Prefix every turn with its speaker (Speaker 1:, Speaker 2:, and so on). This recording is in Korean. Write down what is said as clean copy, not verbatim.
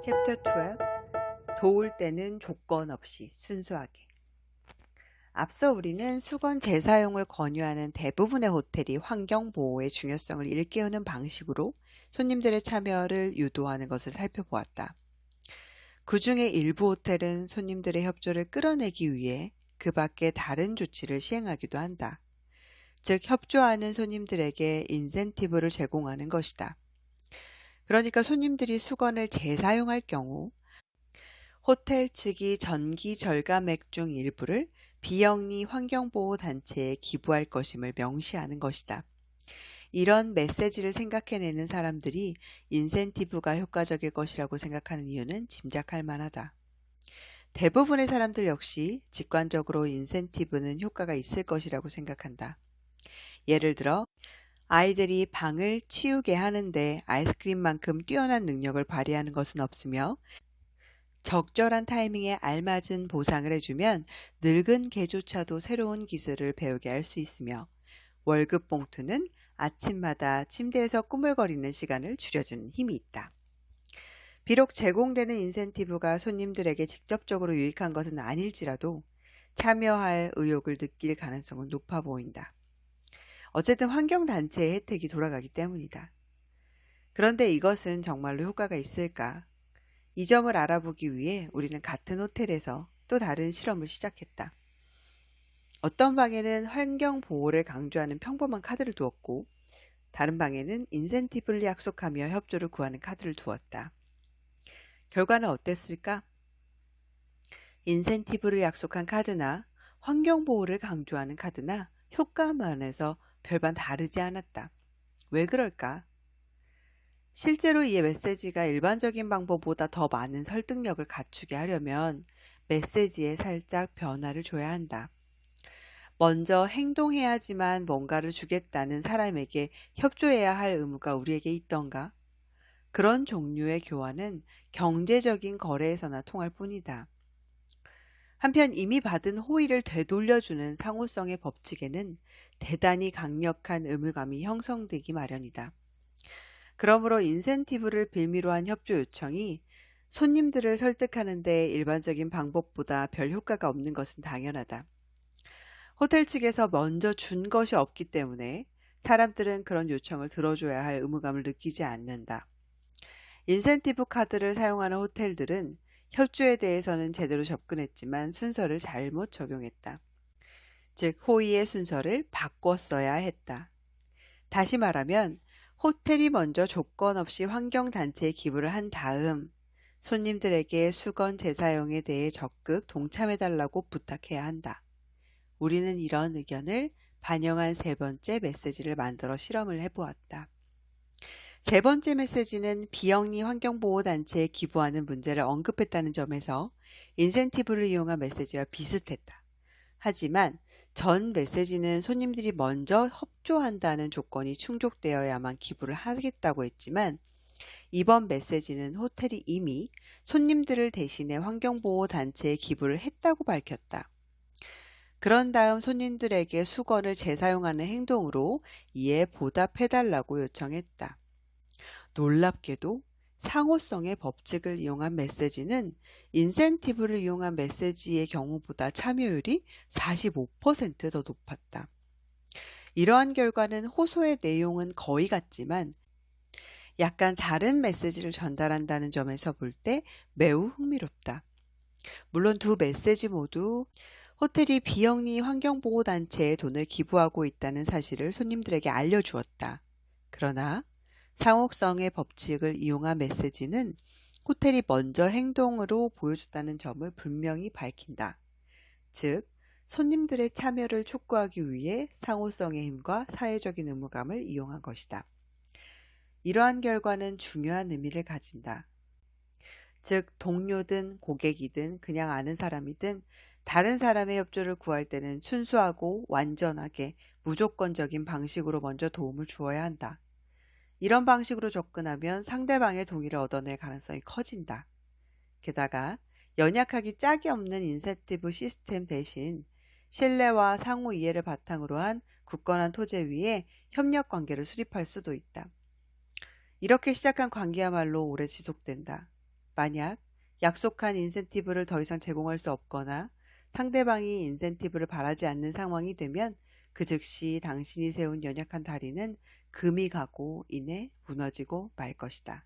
Speaker 1: 챕터 12 도울 때는 조건 없이 순수하게. 앞서 우리는 수건 재사용을 권유하는 대부분의 호텔이 환경보호의 중요성을 일깨우는 방식으로 손님들의 참여를 유도하는 것을 살펴보았다. 그 중에 일부 호텔은 손님들의 협조를 끌어내기 위해 그 밖에 다른 조치를 시행하기도 한다. 즉, 협조하는 손님들에게 인센티브를 제공하는 것이다. 그러니까 손님들이 수건을 재사용할 경우 호텔 측이 전기 절감액 중 일부를 비영리 환경보호단체에 기부할 것임을 명시하는 것이다. 이런 메시지를 생각해내는 사람들이 인센티브가 효과적일 것이라고 생각하는 이유는 짐작할 만하다. 대부분의 사람들 역시 직관적으로 인센티브는 효과가 있을 것이라고 생각한다. 예를 들어 아이들이 방을 치우게 하는데 아이스크림만큼 뛰어난 능력을 발휘하는 것은 없으며 적절한 타이밍에 알맞은 보상을 해주면 늙은 개조차도 새로운 기술을 배우게 할 수 있으며 월급 봉투는 아침마다 침대에서 꾸물거리는 시간을 줄여주는 힘이 있다. 비록 제공되는 인센티브가 손님들에게 직접적으로 유익한 것은 아닐지라도 참여할 의욕을 느낄 가능성은 높아 보인다. 어쨌든 환경단체의 혜택이 돌아가기 때문이다. 그런데 이것은 정말로 효과가 있을까? 이 점을 알아보기 위해 우리는 같은 호텔에서 또 다른 실험을 시작했다. 어떤 방에는 환경 보호를 강조하는 평범한 카드를 두었고 다른 방에는 인센티브를 약속하며 협조를 구하는 카드를 두었다. 결과는 어땠을까? 인센티브를 약속한 카드나 환경 보호를 강조하는 카드나 효과만에서 별반 다르지 않았다. 왜 그럴까? 실제로 이 메시지가 일반적인 방법보다 더 많은 설득력을 갖추게 하려면 메시지에 살짝 변화를 줘야 한다. 먼저 행동해야지만 뭔가를 주겠다는 사람에게 협조해야 할 의무가 우리에게 있던가? 그런 종류의 교환은 경제적인 거래에서나 통할 뿐이다. 한편 이미 받은 호의를 되돌려주는 상호성의 법칙에는 대단히 강력한 의무감이 형성되기 마련이다. 그러므로 인센티브를 빌미로 한 협조 요청이 손님들을 설득하는 데 일반적인 방법보다 별 효과가 없는 것은 당연하다. 호텔 측에서 먼저 준 것이 없기 때문에 사람들은 그런 요청을 들어줘야 할 의무감을 느끼지 않는다. 인센티브 카드를 사용하는 호텔들은 협조에 대해서는 제대로 접근했지만 순서를 잘못 적용했다. 즉, 호의의 순서를 바꿨어야 했다. 다시 말하면 호텔이 먼저 조건 없이 환경단체에 기부를 한 다음 손님들에게 수건 재사용에 대해 적극 동참해달라고 부탁해야 한다. 우리는 이런 의견을 반영한 세 번째 메시지를 만들어 실험을 해보았다. 세 번째 메시지는 비영리 환경보호단체에 기부하는 문제를 언급했다는 점에서 인센티브를 이용한 메시지와 비슷했다. 하지만 전 메시지는 손님들이 먼저 협조한다는 조건이 충족되어야만 기부를 하겠다고 했지만 이번 메시지는 호텔이 이미 손님들을 대신해 환경보호단체에 기부를 했다고 밝혔다. 그런 다음 손님들에게 수건을 재사용하는 행동으로 이에 보답해달라고 요청했다. 놀랍게도 상호성의 법칙을 이용한 메시지는 인센티브를 이용한 메시지의 경우보다 참여율이 45% 더 높았다. 이러한 결과는 호소의 내용은 거의 같지만 약간 다른 메시지를 전달한다는 점에서 볼 때 매우 흥미롭다. 물론 두 메시지 모두 호텔이 비영리 환경보호단체에 돈을 기부하고 있다는 사실을 손님들에게 알려주었다. 그러나 상호성의 법칙을 이용한 메시지는 호텔이 먼저 행동으로 보여줬다는 점을 분명히 밝힌다. 즉, 손님들의 참여를 촉구하기 위해 상호성의 힘과 사회적인 의무감을 이용한 것이다. 이러한 결과는 중요한 의미를 가진다. 즉, 동료든 고객이든 그냥 아는 사람이든 다른 사람의 협조를 구할 때는 순수하고 완전하게 무조건적인 방식으로 먼저 도움을 주어야 한다. 이런 방식으로 접근하면 상대방의 동의를 얻어낼 가능성이 커진다. 게다가 연약하기 짝이 없는 인센티브 시스템 대신 신뢰와 상호 이해를 바탕으로 한 굳건한 토대 위에 협력 관계를 수립할 수도 있다. 이렇게 시작한 관계야말로 오래 지속된다. 만약 약속한 인센티브를 더 이상 제공할 수 없거나 상대방이 인센티브를 바라지 않는 상황이 되면 그 즉시 당신이 세운 연약한 다리는 금이 가고 인해 무너지고 말 것이다.